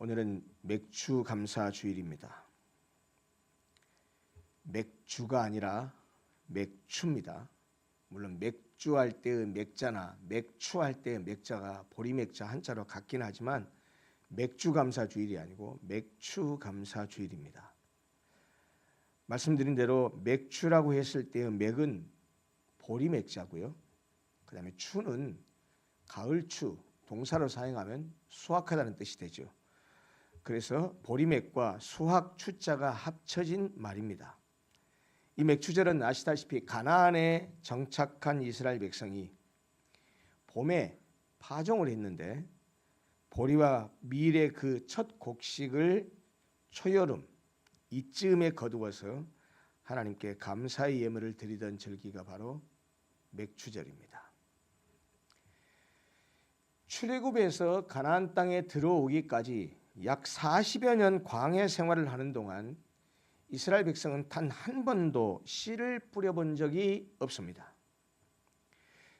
오늘은 맥주 감사 주일입니다. 맥주가 아니라 맥추입니다. 물론 맥주할 때의 맥자나 맥추할 때의 맥자가 보리맥자 한자로 같긴 하지만 맥주 감사 주일이 아니고 맥추 감사 주일입니다. 말씀드린 대로 맥추라고 했을 때의 맥은 보리맥자고요. 그 다음에 추는 가을추, 동사로 사용하면 수확하다는 뜻이 되죠. 그래서 보리맥과 수확추자가 합쳐진 말입니다. 이 맥추절은 아시다시피 가나안에 정착한 이스라엘 백성이 봄에 파종을 했는데 보리와 밀의 그 첫 곡식을 초여름 이쯤에 거두어서 하나님께 감사의 예물을 드리던 절기가 바로 맥추절입니다. 출애굽에서 가나안 땅에 들어오기까지 약 40여 년 광야 생활을 하는 동안 이스라엘 백성은 단 한 번도 씨를 뿌려본 적이 없습니다.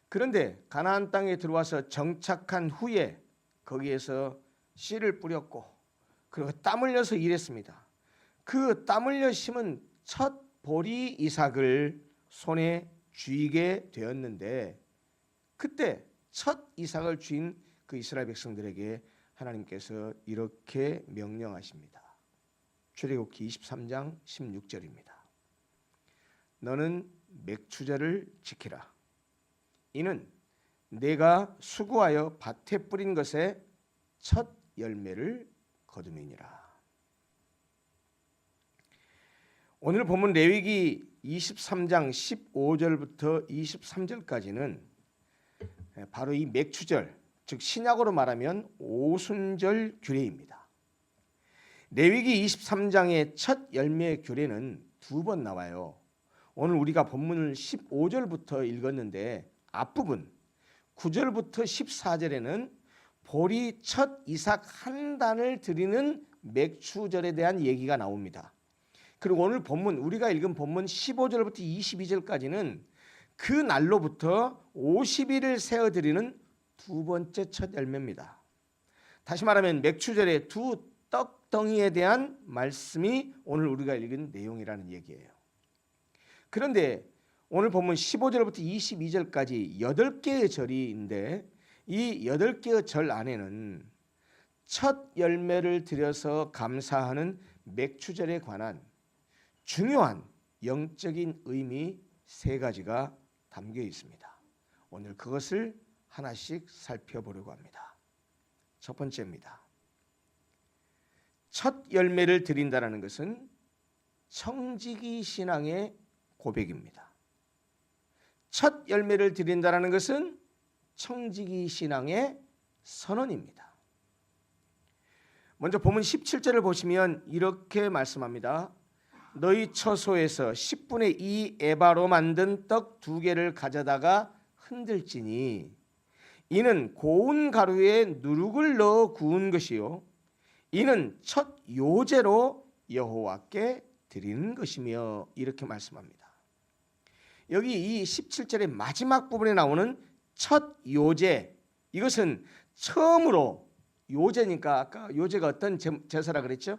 그런데 가나안 땅에 들어와서 정착한 후에 거기에서 씨를 뿌렸고 그리고 땀 흘려서 일했습니다. 그 땀 흘려 심은 첫 보리 이삭을 손에 쥐게 되었는데 그때 첫 이삭을 쥔 그 이스라엘 백성들에게 하나님께서 이렇게 명령하십니다. 출애굽기 23장 16절입니다. 너는 맥추절을 지키라. 이는 내가 수고하여 밭에 뿌린 것의 첫 열매를 거둠이니라. 오늘 본문 레위기 23장 15절부터 23절까지는 바로 이 맥추절, 즉 신약으로 말하면 오순절 규례입니다. 레위기 23장의 첫 열매 규례는 두 번 나와요. 오늘 우리가 본문을 15절부터 읽었는데 앞부분 9절부터 14절에는 보리 첫 이삭 한 단을 드리는 맥추절에 대한 얘기가 나옵니다. 그리고 오늘 본문 우리가 읽은 본문 15절부터 22절까지는 그 날로부터 50일을 세어 드리는 두 번째 첫 열매입니다. 다시 말하면 맥추절의 두 떡덩이에 대한 말씀이 오늘 우리가 읽은 내용이라는 얘기예요. 그런데 오늘 본문 15절부터 22절까지 8개의 절인데 이 8개의 절 안에는 첫 열매를 드려서 감사하는 맥추절에 관한 중요한 영적인 의미 3가지가 담겨 있습니다. 오늘 그것을 하나씩 살펴보려고 합니다. 첫 번째입니다. 첫 열매를 드린다는 것은 청지기 신앙의 고백입니다. 첫 열매를 드린다는 것은 청지기 신앙의 선언입니다. 먼저 본문 17절을 보시면 이렇게 말씀합니다. 너희 처소에서 10분의 2 에바로 만든 떡 2개를 가져다가 흔들지니 이는 고운 가루에 누룩을 넣어 구운 것이요 이는 첫 요제로 여호와께 드리는 것이며 이렇게 말씀합니다. 여기 이 17절의 마지막 부분에 나오는 첫 요제, 이것은 처음으로 요제니까 아까 요제가 어떤 제사라 그랬죠?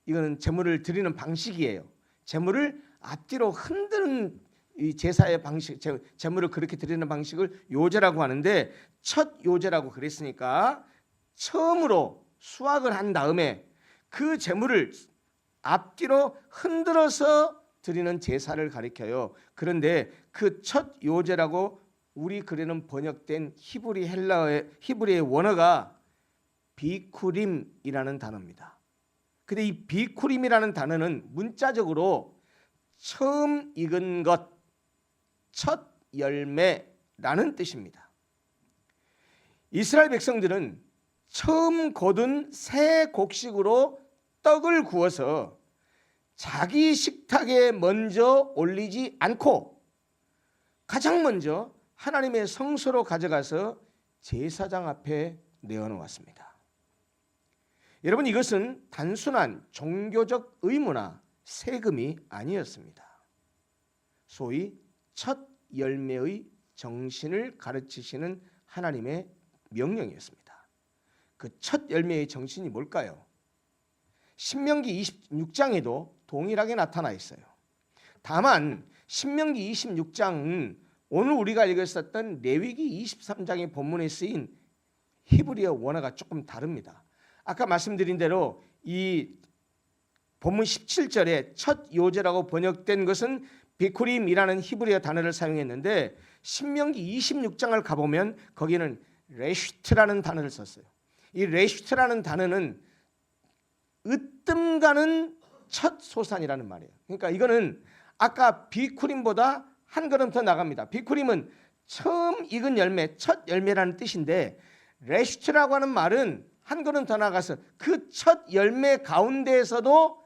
이거는 제물을 드리는 방식이에요. 제물을 앞뒤로 흔드는 이 제사의 방식, 제물을 그렇게 드리는 방식을 요제라고 하는데 첫 요제라고 그랬으니까 처음으로 수확을 한 다음에 그 제물을 앞뒤로 흔들어서 드리는 제사를 가리켜요. 그런데 그 첫 요제라고 우리 글에는 번역된 히브리의 원어가 비쿠림이라는 단어입니다. 근데 이 비쿠림이라는 단어는 문자적으로 처음 익은 것, 첫 열매라는 뜻입니다. 이스라엘 백성들은 처음 거둔 새 곡식으로 떡을 구워서 자기 식탁에 먼저 올리지 않고 가장 먼저 하나님의 성소로 가져가서 제사장 앞에 내어놓았습니다. 여러분, 이것은 단순한 종교적 의무나 세금이 아니었습니다. 소위 첫 열매의 정신을 가르치시는 하나님의 명령이었습니다. 그 첫 열매의 정신이 뭘까요? 신명기 26장에도 동일하게 나타나 있어요. 다만 신명기 26장은 오늘 우리가 읽었었던 레위기 23장의 본문에 쓰인 히브리어 원어가 조금 다릅니다. 아까 말씀드린 대로 이 본문 17절에 첫 요제라고 번역된 것은 비쿠림이라는 히브리어 단어를 사용했는데 신명기 26장을 가보면 거기는 레슈트라는 단어를 썼어요. 이 레슈트라는 단어는 으뜸가는 첫 소산이라는 말이에요. 그러니까 이거는 아까 비쿠림보다 한 걸음 더 나갑니다. 비쿠림은 처음 익은 열매, 첫 열매라는 뜻인데 레슈트라고 하는 말은 한 걸음 더 나가서 그 첫 열매 가운데에서도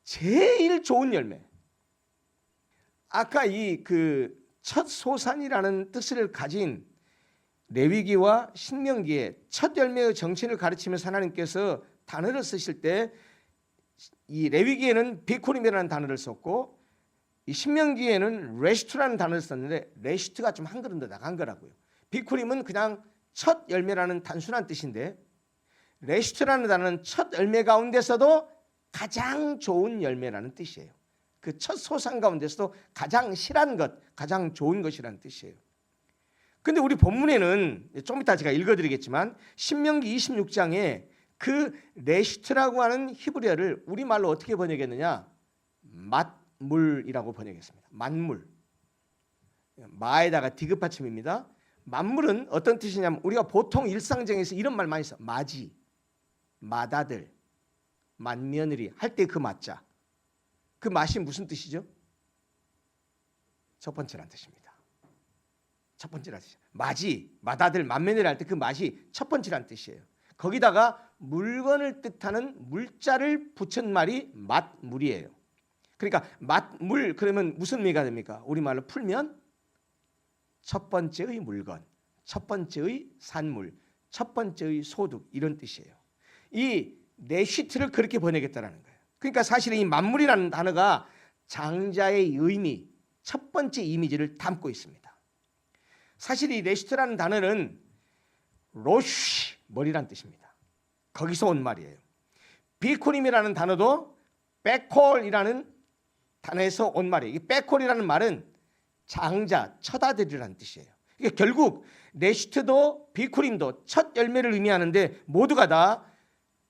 제일 좋은 열매. 아까 이 그 첫 소산이라는 뜻을 가진 레위기와 신명기에 첫 열매의 정신을 가르치면서 하나님께서 단어를 쓰실 때 이 레위기에는 비쿠림이라는 단어를 썼고 이 신명기에는 레슈트라는 단어를 썼는데 레슈트가 좀 한 걸음 더 나간 거라고요. 비쿠림은 그냥 첫 열매라는 단순한 뜻인데 레슈트라는 단어는 첫 열매 가운데서도 가장 좋은 열매라는 뜻이에요. 그 첫 소산 가운데서도 가장 실한 것, 가장 좋은 것이라는 뜻이에요. 근데 우리 본문에는 좀 이따 제가 읽어드리겠지만 신명기 26장에 그 레슈트라고 하는 히브리어를 우리말로 어떻게 번역했느냐? 만물이라고 번역했습니다. 만물. 마에다가 디귿 받침입니다. 만물은 어떤 뜻이냐면 우리가 보통 일상적에서 이런 말 많이 써. 마지, 맏아들, 맏며느리 할 때 그 맞자. 그 맛이 무슨 뜻이죠? 첫 번째란 뜻입니다. 첫 번째란 뜻이에요. 마지, 맏아들, 맏며느리 할 때 그 맛이 첫 번째란 뜻이에요. 거기다가 물건을 뜻하는 물자를 붙인 말이 맏물이에요. 그러니까 맏물 그러면 무슨 의미가 됩니까? 우리말로 풀면 첫 번째의 물건, 첫 번째의 산물, 첫 번째의 소득 이런 뜻이에요. 이 레시트를 그렇게 번역했다라는 거예요. 그러니까 사실 이 만물이라는 단어가 장자의 의미, 첫 번째 이미지를 담고 있습니다. 사실 이 레시트라는 단어는 로쉬, 머리란 뜻입니다. 거기서 온 말이에요. 비쿠림이라는 단어도 베콜이라는 단어에서 온 말이에요. 이 베콜이라는 말은 장자, 첫아들이라는 뜻이에요. 그러니까 결국 레시트도 비쿠림도 첫 열매를 의미하는데 모두가 다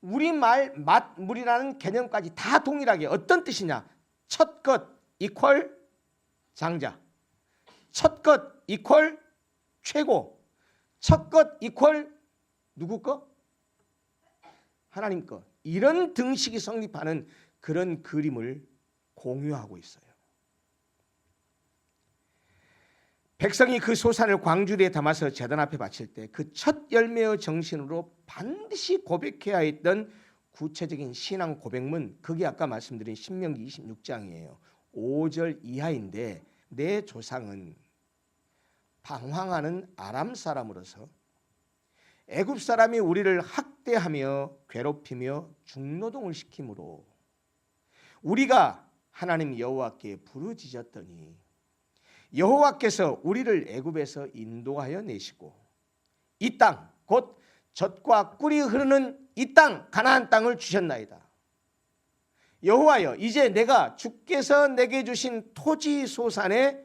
우리말 맏물이라는 개념까지 다 동일하게 어떤 뜻이냐? 첫 것 이퀄 장자, 첫 것 이퀄 최고, 첫 것 이퀄 누구 거? 하나님 거. 이런 등식이 성립하는 그런 그림을 공유하고 있어요. 백성이 그 소산을 광주리에 담아서 제단 앞에 바칠 때 그 첫 열매의 정신으로 반드시 고백해야 했던 구체적인 신앙 고백문, 그게 아까 말씀드린 신명기 26장이에요. 5절 이하인데 내 조상은 방황하는 아람 사람으로서 애굽 사람이 우리를 학대하며 괴롭히며 중노동을 시키므로 우리가 하나님 여호와께 부르짖었더니 여호와께서 우리를 애굽에서 인도하여 내시고 이 땅 곧 젖과 꿀이 흐르는 이 땅 가나안 땅을 주셨나이다. 여호와여 이제 내가 주께서 내게 주신 토지 소산에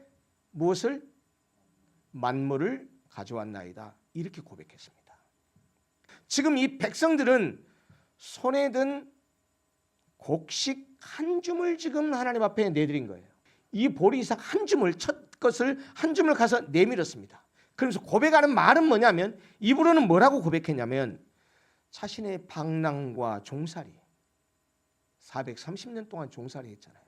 무엇을? 만물을 가져왔나이다. 이렇게 고백했습니다. 지금 이 백성들은 손에 든 곡식 한 줌을 지금 하나님 앞에 내드린 거예요. 이 보리이삭 한 줌을 첫 것을 한 줌을 가서 내밀었습니다. 그러면서 고백하는 말은 뭐냐면 입으로는 뭐라고 고백했냐면 자신의 방랑과 종살이 430년 동안 종살이 했잖아요.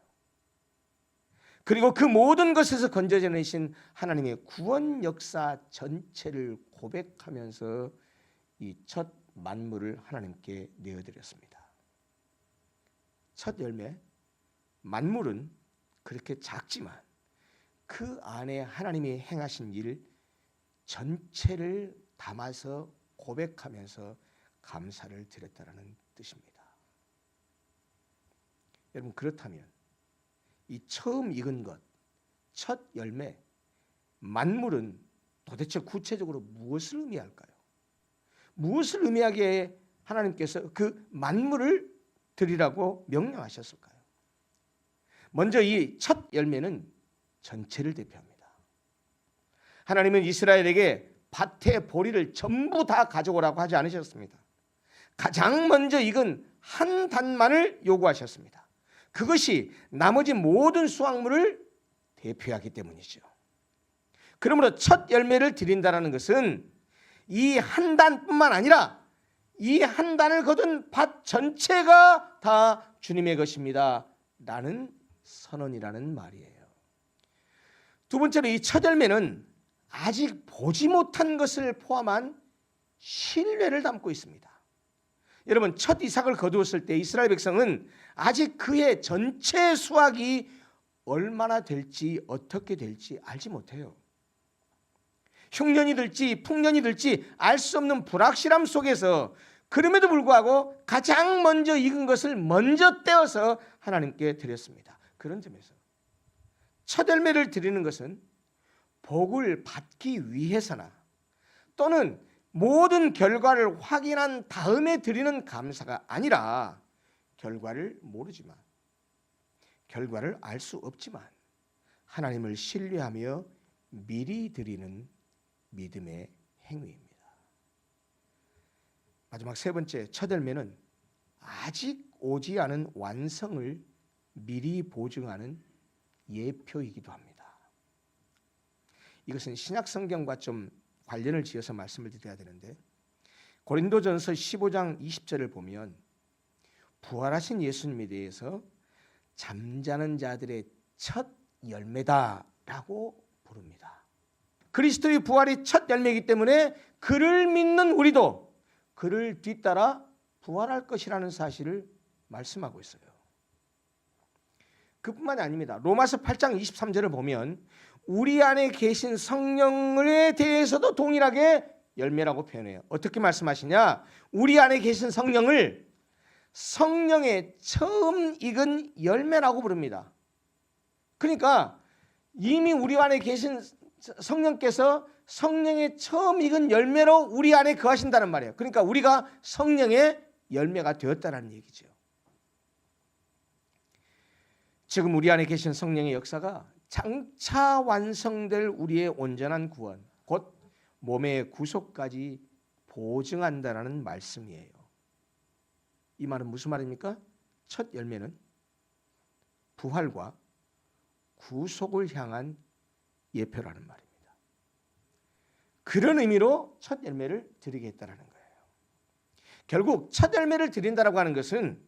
그리고 그 모든 것에서 건져내신 하나님의 구원 역사 전체를 고백하면서 이 첫 만물을 하나님께 내어드렸습니다. 첫 열매 만물은 그렇게 작지만 그 안에 하나님이 행하신 일 전체를 담아서 고백하면서 감사를 드렸다는 뜻입니다. 여러분 그렇다면 이 처음 익은 것, 첫 열매, 만물은 도대체 구체적으로 무엇을 의미할까요? 무엇을 의미하기에 하나님께서 그 만물을 드리라고 명령하셨을까요? 먼저 이 첫 열매는 전체를 대표합니다. 하나님은 이스라엘에게 밭의 보리를 전부 다 가져오라고 하지 않으셨습니다. 가장 먼저 익은 한 단만을 요구하셨습니다. 그것이 나머지 모든 수확물을 대표하기 때문이죠. 그러므로 첫 열매를 드린다는 것은 이 한 단뿐만 아니라 이 한 단을 거둔 밭 전체가 다 주님의 것입니다 라는 선언이라는 말이에요. 두 번째로 이 첫 열매는 아직 보지 못한 것을 포함한 신뢰를 담고 있습니다. 여러분, 첫 이삭을 거두었을 때 이스라엘 백성은 아직 그의 전체 수확이 얼마나 될지 어떻게 될지 알지 못해요. 흉년이 들지 풍년이 들지 알 수 없는 불확실함 속에서 그럼에도 불구하고 가장 먼저 익은 것을 먼저 떼어서 하나님께 드렸습니다. 그런 점에서 첫 열매를 드리는 것은 복을 받기 위해서나 또는 모든 결과를 확인한 다음에 드리는 감사가 아니라 결과를 모르지만, 결과를 알 수 없지만 하나님을 신뢰하며 미리 드리는 믿음의 행위입니다. 마지막 세 번째, 첫 열매는 아직 오지 않은 완성을 미리 보증하는 예표이기도 합니다. 이것은 신약 성경과 좀 관련을 지어서 말씀을 드려야 되는데, 고린도전서 15장 20절을 보면 부활하신 예수님에 대해서 잠자는 자들의 첫 열매다라고 부릅니다. 그리스도의 부활이 첫 열매이기 때문에 그를 믿는 우리도 그를 뒤따라 부활할 것이라는 사실을 말씀하고 있어요. 그뿐만이 아닙니다. 로마서 8장 23절을 보면 우리 안에 계신 성령에 대해서도 동일하게 열매라고 표현해요. 어떻게 말씀하시냐? 우리 안에 계신 성령을 성령의 처음 익은 열매라고 부릅니다. 그러니까 이미 우리 안에 계신 성령께서 성령의 처음 익은 열매로 우리 안에 거하신다는 말이에요. 그러니까 우리가 성령의 열매가 되었다는 얘기죠. 지금 우리 안에 계신 성령의 역사가 장차 완성될 우리의 온전한 구원, 곧 몸의 구속까지 보증한다는 말씀이에요. 이 말은 무슨 말입니까? 첫 열매는 부활과 구속을 향한 예표라는 말입니다. 그런 의미로 첫 열매를 드리겠다는 거예요. 결국 첫 열매를 드린다라고 하는 것은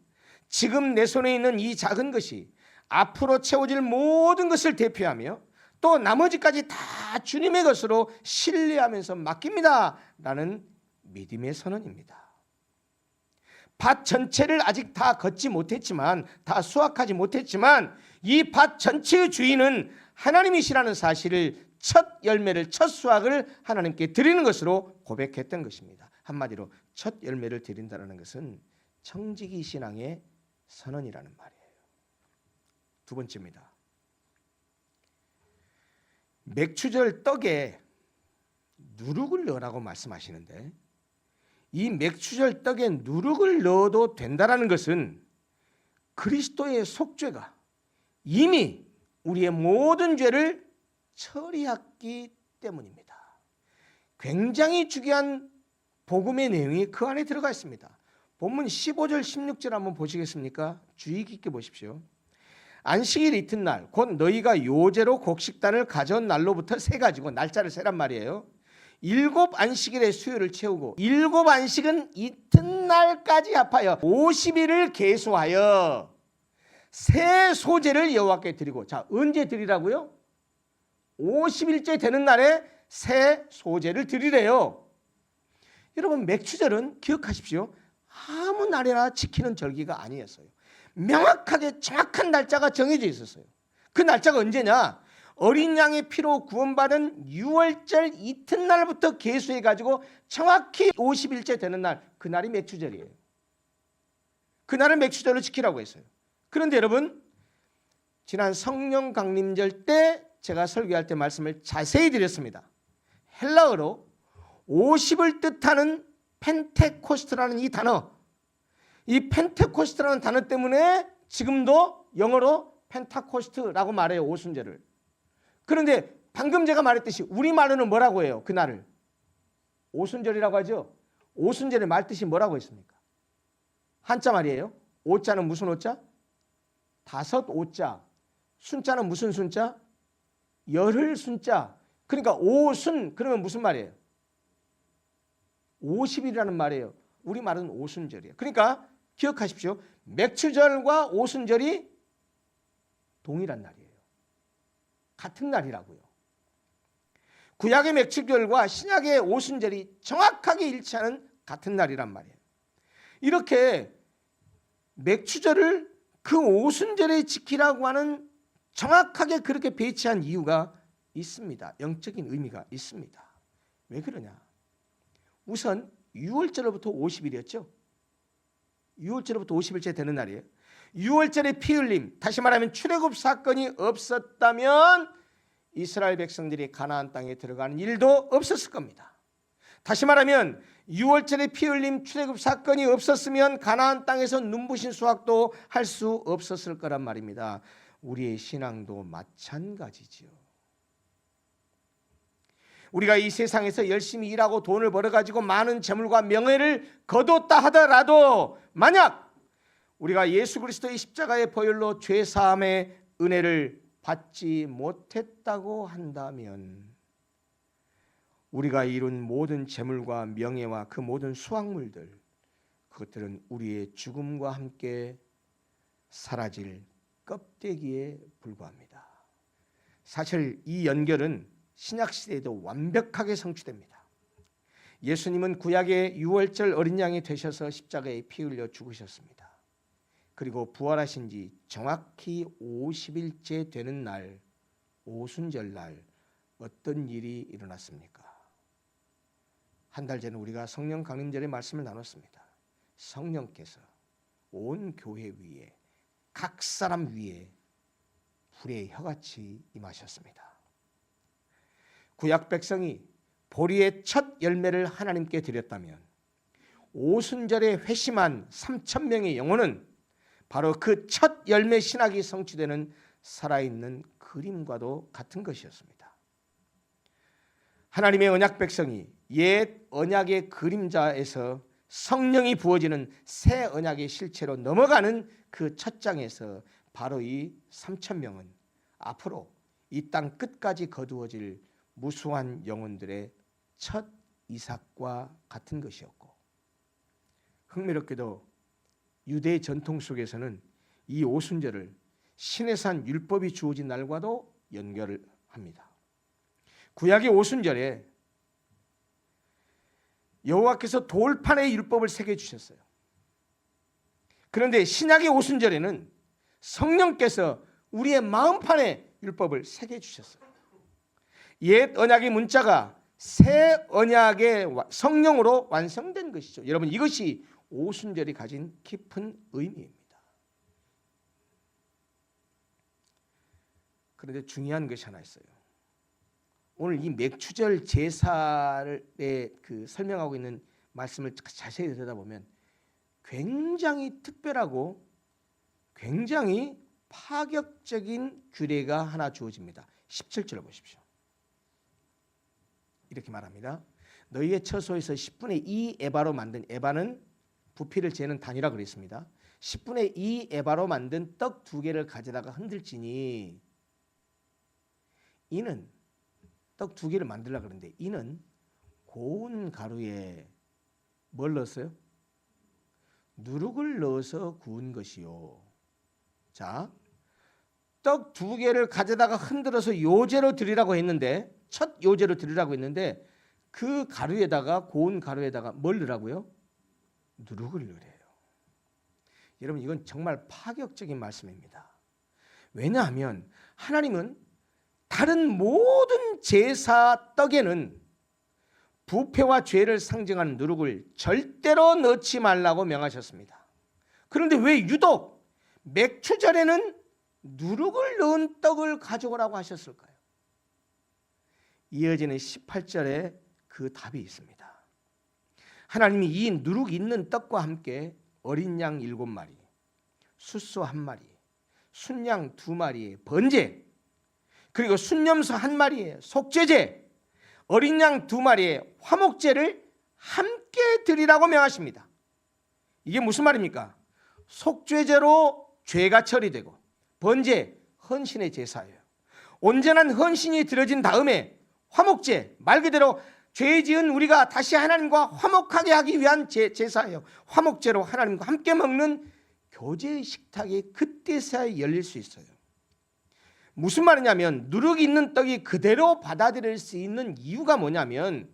지금 내 손에 있는 이 작은 것이 앞으로 채워질 모든 것을 대표하며 또 나머지까지 다 주님의 것으로 신뢰하면서 맡깁니다 라는 믿음의 선언입니다. 밭 전체를 아직 다 걷지 못했지만, 다 수확하지 못했지만 이 밭 전체의 주인은 하나님이시라는 사실을, 첫 열매를, 첫 수확을 하나님께 드리는 것으로 고백했던 것입니다. 한마디로 첫 열매를 드린다는 것은 청지기 신앙의 선언이라는 말이에요. 두 번째입니다. 맥추절 떡에 누룩을 넣으라고 말씀하시는데, 이 맥추절 떡에 누룩을 넣어도 된다라는 것은 그리스도의 속죄가 이미 우리의 모든 죄를 처리했기 때문입니다. 굉장히 중요한 복음의 내용이 그 안에 들어가 있습니다. 본문 15절 16절 한번 보시겠습니까? 주의 깊게 보십시오. 안식일 이튿날 곧 너희가 요제로 곡식단을 가져온 날로부터 세 가지고, 날짜를 세란 말이에요. 7 안식일의 수요를 채우고 7 안식은 이튿날까지 합하여 50일을 계수하여 새 소제를 여호와께 드리고. 자, 언제 드리라고요? 50일째 되는 날에 새 소제를 드리래요. 여러분, 맥추절은 기억하십시오. 아무 날이나 지키는 절기가 아니었어요. 명확하게 정확한 날짜가 정해져 있었어요. 그 날짜가 언제냐? 어린 양의 피로 구원받은 6월절 이튿날부터 계수해가지고 정확히 50일째 되는 날, 그날이 맥추절이에요. 그날을 맥추절로 지키라고 했어요. 그런데 여러분, 지난 성령 강림절 때 제가 설교할 때 말씀을 자세히 드렸습니다. 헬라어로 50을 뜻하는 펜테코스트라는 이 단어, 이 펜테코스트라는 단어 때문에 지금도 영어로 펜타코스트라고 말해요. 오순절을. 그런데 방금 제가 말했듯이 우리말로는 뭐라고 해요? 그날을 오순절이라고 하죠. 오순절의 말뜻이 뭐라고 했습니까? 한자 말이에요. 오자는 무슨 오자? 다섯 오자. 순자는 무슨 순자? 열흘 순자. 그러니까 오순 그러면 무슨 말이에요? 50일이라는 말이에요. 우리말은 오순절이에요. 그러니까 기억하십시오. 맥추절과 오순절이 동일한 날이에요. 같은 날이라고요. 구약의 맥추절과 신약의 오순절이 정확하게 일치하는 같은 날이란 말이에요. 이렇게 맥추절을 그 오순절에 지키라고 하는 정확하게 그렇게 배치한 이유가 있습니다. 영적인 의미가 있습니다. 왜 그러냐? 우선 6월절로부터 50일이었죠. 6월절로부터 50일째 되는 날이에요. 6월절에 피 흘림, 다시 말하면 출애굽 사건이 없었다면 이스라엘 백성들이 가나안 땅에 들어가는 일도 없었을 겁니다. 다시 말하면 6월절에 피 흘림 출애굽 사건이 없었으면 가나안 땅에서 눈부신 수확도 할 수 없었을 거란 말입니다. 우리의 신앙도 마찬가지죠. 우리가 이 세상에서 열심히 일하고 돈을 벌어가지고 많은 재물과 명예를 거뒀다 하더라도 만약 우리가 예수 그리스도의 십자가의 보혈로 죄 사함의 은혜를 받지 못했다고 한다면 우리가 이룬 모든 재물과 명예와 그 모든 수확물들, 그것들은 우리의 죽음과 함께 사라질 껍데기에 불과합니다. 사실 이 연결은 신약시대에도 완벽하게 성취됩니다. 예수님은 구약의 6월절 어린 양이 되셔서 십자가에 피 흘려 죽으셨습니다. 그리고 부활하신 지 정확히 50일째 되는 날, 오순절 날 어떤 일이 일어났습니까? 한 달 전에 우리가 성령 강림절의 말씀을 나눴습니다. 성령께서 온 교회 위에 각 사람 위에 불의 혀같이 임하셨습니다. 구약 백성이 보리의 첫 열매를 하나님께 드렸다면 오순절에 회심한 3,000명의 영혼은 바로 그 첫 열매 신학이 성취되는 살아있는 그림과도 같은 것이었습니다. 하나님의 언약 백성이 옛 언약의 그림자에서 성령이 부어지는 새 언약의 실체로 넘어가는 그 첫 장에서 바로 이 3,000명은 앞으로 이 땅 끝까지 거두어질 무수한 영혼들의 첫 이삭과 같은 것이었고, 흥미롭게도 유대 전통 속에서는 이 오순절을 시내산 율법이 주어진 날과도 연결을 합니다. 구약의 오순절에 여호와께서 돌판에 율법을 새겨주셨어요. 그런데 신약의 오순절에는 성령께서 우리의 마음판에 율법을 새겨주셨어요. 옛 언약의 문자가 새 언약의 성령으로 완성된 것이죠. 여러분, 이것이 오순절이 가진 깊은 의미입니다. 그런데 중요한 것이 하나 있어요. 오늘 이 맥추절 제사를 설명하고 있는 말씀을 자세히 들여다보면 굉장히 특별하고 굉장히 파격적인 규례가 하나 주어집니다. 17절을 보십시오. 이렇게 말합니다. 너희의 처소에서 10분의 2 에바로 만든, 에바는 부피를 재는 단위라 그랬습니다. 10분의 2 에바로 만든 떡 2개를 가져다가 흔들지니, 이는 떡 2개를 만들려고 그러는데 이는 고운 가루에 뭘 넣었어요? 누룩을 넣어서 구운 것이요. 자, 떡 2개를 가져다가 흔들어서 요제로 드리라고 했는데, 첫 요제로 드리라고 했는데 그 가루에다가, 고운 가루에다가 뭘 넣으라고요? 누룩을 넣으래요. 여러분, 이건 정말 파격적인 말씀입니다. 왜냐하면 하나님은 다른 모든 제사 떡에는 부패와 죄를 상징하는 누룩을 절대로 넣지 말라고 명하셨습니다. 그런데 왜 유독 맥추절에는 누룩을 넣은 떡을 가져오라고 하셨을까요? 이어지는 18절에 그 답이 있습니다. 하나님이 이 누룩 있는 떡과 함께 어린 양 7마리, 숫소 1마리, 순양 2마리의 번제, 그리고 순염소 1마리의 속죄제, 어린 양 2마리의 화목제를 함께 드리라고 명하십니다. 이게 무슨 말입니까? 속죄제로 죄가 처리되고 번제, 헌신의 제사예요. 온전한 헌신이 드려진 다음에 화목제, 말 그대로 죄 지은 우리가 다시 하나님과 화목하게 하기 위한 제사예요. 화목제로 하나님과 함께 먹는 교제의 식탁이 그때서야 열릴 수 있어요. 무슨 말이냐면 누룩 있는 떡이 그대로 받아들일 수 있는 이유가 뭐냐면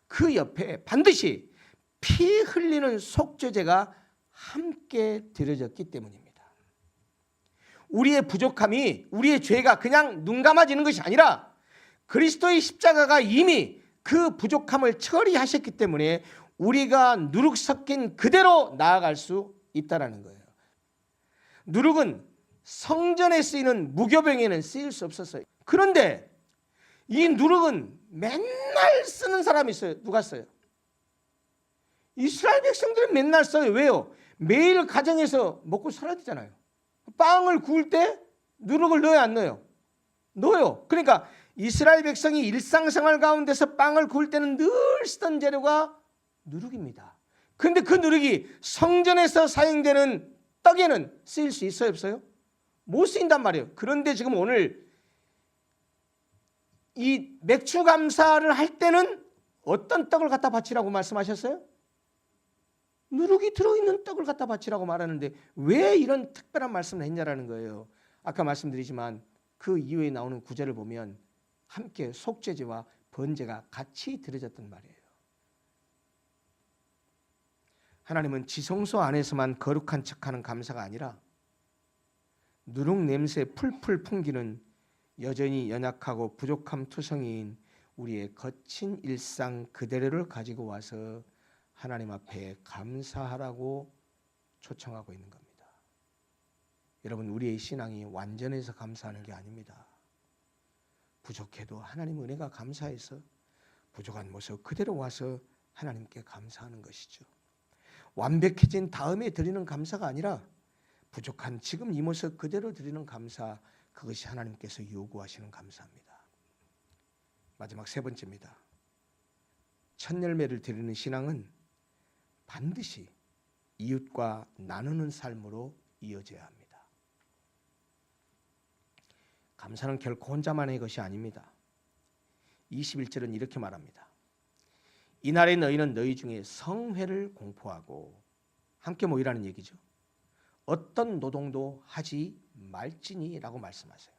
그 옆에 반드시 피 흘리는 속죄제가 함께 드려졌기 때문입니다. 우리의 부족함이, 우리의 죄가 그냥 눈 감아지는 것이 아니라 그리스도의 십자가가 이미 그 부족함을 처리하셨기 때문에 우리가 누룩 섞인 그대로 나아갈 수 있다는 거예요. 누룩은 성전에 쓰이는 무교병에는 쓰일 수 없었어요. 그런데 이 누룩은 맨날 쓰는 사람이 있어요. 누가 써요? 이스라엘 백성들은 맨날 써요. 왜요? 매일 가정에서 먹고 살아야 되잖아요. 빵을 구울 때 누룩을 넣어야 안 넣어요? 넣어요. 그러니까 이스라엘 백성이 일상생활 가운데서 빵을 구울 때는 늘 쓰던 재료가 누룩입니다. 그런데 그 누룩이 성전에서 사용되는 떡에는 쓰일 수 있어요, 없어요? 못 쓰인단 말이에요. 그런데 지금 오늘 이 맥주 감사를 할 때는 어떤 떡을 갖다 바치라고 말씀하셨어요? 누룩이 들어있는 떡을 갖다 바치라고 말하는데 왜 이런 특별한 말씀을 했냐라는 거예요. 아까 말씀드리지만 그 이후에 나오는 구절을 보면 함께 속죄제와 번제가 같이 드려졌단 말이에요. 하나님은 지성소 안에서만 거룩한 척하는 감사가 아니라 누룩 냄새 풀풀 풍기는 여전히 연약하고 부족함 투성이인 우리의 거친 일상 그대로를 가지고 와서 하나님 앞에 감사하라고 초청하고 있는 겁니다. 여러분, 우리의 신앙이 완전해서 감사하는 게 아닙니다. 부족해도 하나님 은혜가 감사해서 부족한 모습 그대로 와서 하나님께 감사하는 것이죠. 완벽해진 다음에 드리는 감사가 아니라 부족한 지금 이 모습 그대로 드리는 감사, 그것이 하나님께서 요구하시는 감사입니다. 마지막 세 번째입니다. 첫 열매를 드리는 신앙은 반드시 이웃과 나누는 삶으로 이어져야 합니다. 감사는 결코 혼자만의 것이 아닙니다. 21절은 이렇게 말합니다. 이날에 너희는 너희 중에 성회를 공포하고 함께 모이라는 얘기죠. 어떤 노동도 하지 말지니라고 말씀하세요.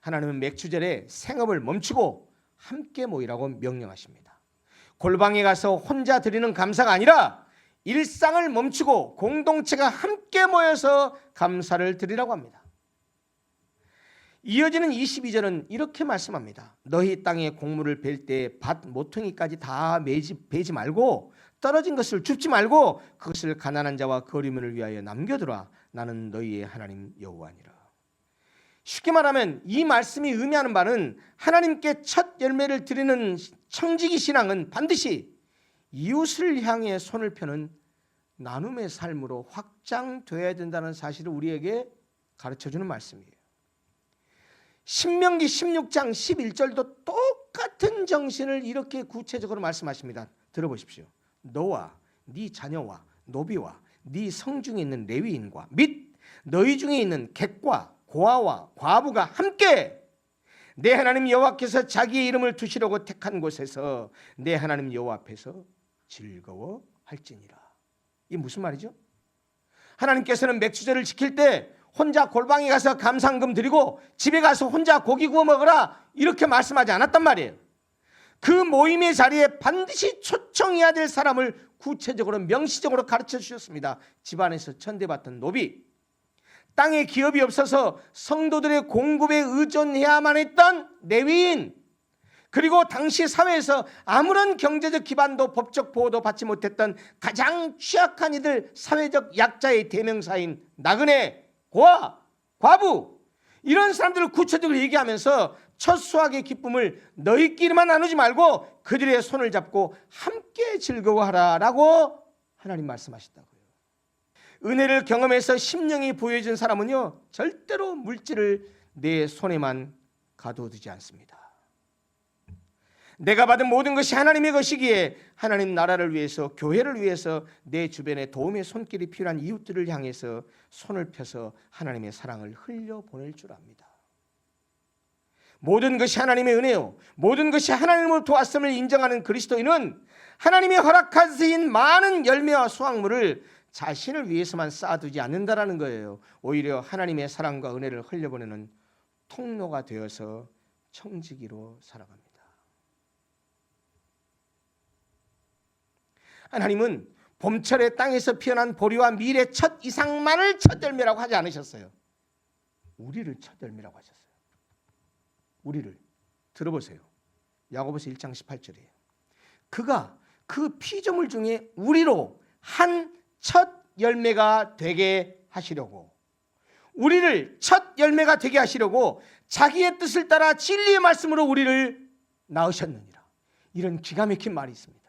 하나님은 맥주절에 생업을 멈추고 함께 모이라고 명령하십니다. 골방에 가서 혼자 드리는 감사가 아니라 일상을 멈추고 공동체가 함께 모여서 감사를 드리라고 합니다. 이어지는 22절은 이렇게 말씀합니다. 너희 땅에 곡물을 벨 때 밭 모퉁이까지 다 베지 말고 떨어진 것을 줍지 말고 그것을 가난한 자와 거리민을 위하여 남겨두라. 나는 너희의 하나님 여호와니라. 쉽게 말하면 이 말씀이 의미하는 바는 하나님께 첫 열매를 드리는 청지기 신앙은 반드시 이웃을 향해 손을 펴는 나눔의 삶으로 확장되어야 된다는 사실을 우리에게 가르쳐주는 말씀이에요. 신명기 16장 11절도 똑같은 정신을 이렇게 구체적으로 말씀하십니다. 들어보십시오. 너와 네 자녀와 노비와 네 성중에 있는 레위인과 및 너희 중에 있는 객과 고아와 과부가 함께 내 하나님 여호와께서 자기의 이름을 두시려고 택한 곳에서 내 하나님 여호와 앞에서 즐거워할지니라. 이게 무슨 말이죠? 하나님께서는 맥주절을 지킬 때 혼자 골방에 가서 감상금 드리고 집에 가서 혼자 고기 구워 먹으라 이렇게 말씀하지 않았단 말이에요. 그 모임의 자리에 반드시 초청해야 될 사람을 구체적으로 명시적으로 가르쳐 주셨습니다. 집안에서 천대받던 노비, 땅에 기업이 없어서 성도들의 공급에 의존해야만 했던 레위인, 그리고 당시 사회에서 아무런 경제적 기반도 법적 보호도 받지 못했던 가장 취약한 이들, 사회적 약자의 대명사인 나그네, 고아, 과부, 이런 사람들을 구체적으로 얘기하면서 첫 수확의 기쁨을 너희끼리만 나누지 말고 그들의 손을 잡고 함께 즐거워하라라고 하나님 말씀하셨다고요. 은혜를 경험해서 심령이 부여해진 사람은요, 절대로 물질을 내 손에만 가둬두지 않습니다. 내가 받은 모든 것이 하나님의 것이기에 하나님 나라를 위해서, 교회를 위해서 내 주변에 도움의 손길이 필요한 이웃들을 향해서 손을 펴서 하나님의 사랑을 흘려보낼 줄 압니다. 모든 것이 하나님의 은혜요, 모든 것이 하나님으로부터 왔음을 인정하는 그리스도인은 하나님이 허락하신 많은 열매와 수확물을 자신을 위해서만 쌓아두지 않는다라는 거예요. 오히려 하나님의 사랑과 은혜를 흘려보내는 통로가 되어서 청지기로 살아갑니다. 하나님은 봄철에 땅에서 피어난 보리와 밀의 첫 이상만을 첫 열매라고 하지 않으셨어요. 우리를 첫 열매라고 하셨어요. 우리를. 들어보세요. 야고보서 1장 18절이에요. 그가 그 피조물 중에 우리로 한 첫 열매가 되게 하시려고, 우리를 첫 열매가 되게 하시려고 자기의 뜻을 따라 진리의 말씀으로 우리를 낳으셨느니라. 이런 기가 막힌 말이 있습니다.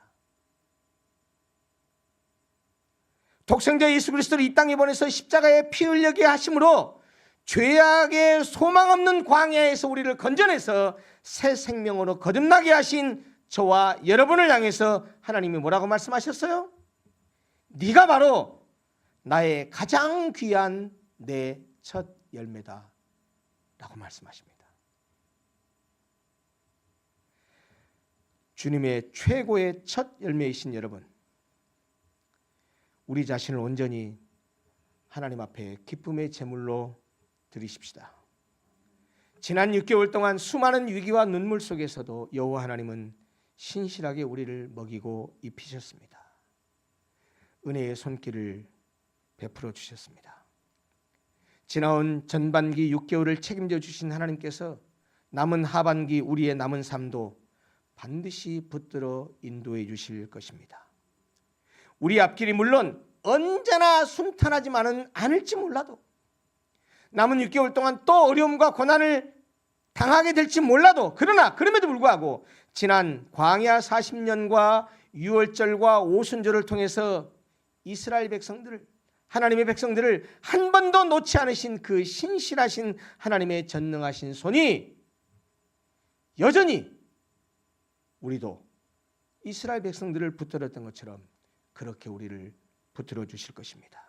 독생자 예수 그리스도를 이 땅에 보내서 십자가에 피 흘리게 하심으로 죄악의 소망 없는 광야에서 우리를 건져내서 새 생명으로 거듭나게 하신 저와 여러분을 향해서 하나님이 뭐라고 말씀하셨어요? 네가 바로 나의 가장 귀한 내 첫 열매다 라고 말씀하십니다. 주님의 최고의 첫 열매이신 여러분, 우리 자신을 온전히 하나님 앞에 기쁨의 제물로 드리십시다. 지난 6개월 동안 수많은 위기와 눈물 속에서도 여호와 하나님은 신실하게 우리를 먹이고 입히셨습니다. 은혜의 손길을 베풀어 주셨습니다. 지나온 전반기 6개월을 책임져 주신 하나님께서 남은 하반기 우리의 남은 삶도 반드시 붙들어 인도해 주실 것입니다. 우리 앞길이 물론 언제나 순탄하지만은 않을지 몰라도, 남은 6개월 동안 또 어려움과 고난을 당하게 될지 몰라도, 그러나 그럼에도 불구하고 지난 광야 40년과 유월절과 오순절을 통해서 이스라엘 백성들을, 하나님의 백성들을 한 번도 놓지 않으신 그 신실하신 하나님의 전능하신 손이 여전히 우리도 이스라엘 백성들을 붙들었던 것처럼 그렇게 우리를 붙들어 주실 것입니다.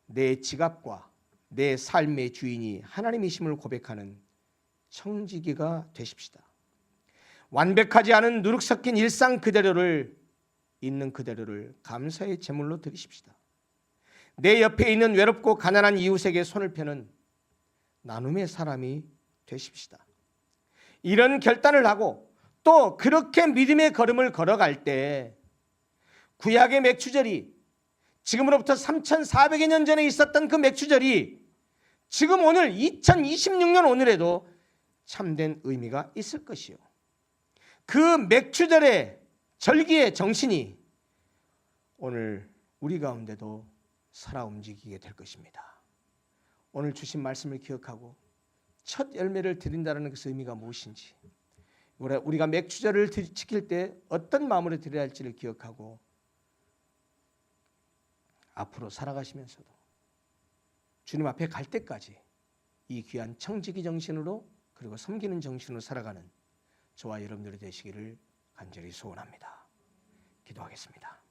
내 지갑과 내 삶의 주인이 하나님이심을 고백하는 청지기가 되십시다. 완벽하지 않은 누룩 섞인 일상 그대로를, 있는 그대로를 감사의 제물로 드리십시다. 내 옆에 있는 외롭고 가난한 이웃에게 손을 펴는 나눔의 사람이 되십시다. 이런 결단을 하고 또 그렇게 믿음의 걸음을 걸어갈 때 구약의 맥추절이, 지금으로부터 3,400여 년 전에 있었던 그 맥추절이 지금 오늘 2026년 오늘에도 참된 의미가 있을 것이요, 그 맥추절의 절기의 정신이 오늘 우리 가운데도 살아 움직이게 될 것입니다. 오늘 주신 말씀을 기억하고 첫 열매를 드린다는 것의 의미가 무엇인지, 우리가 맥추절을 지킬 때 어떤 마음으로 드려야 할지를 기억하고 앞으로 살아가시면서도 주님 앞에 갈 때까지 이 귀한 청지기 정신으로, 그리고 섬기는 정신으로 살아가는 저와 여러분들이 되시기를 간절히 소원합니다. 기도하겠습니다.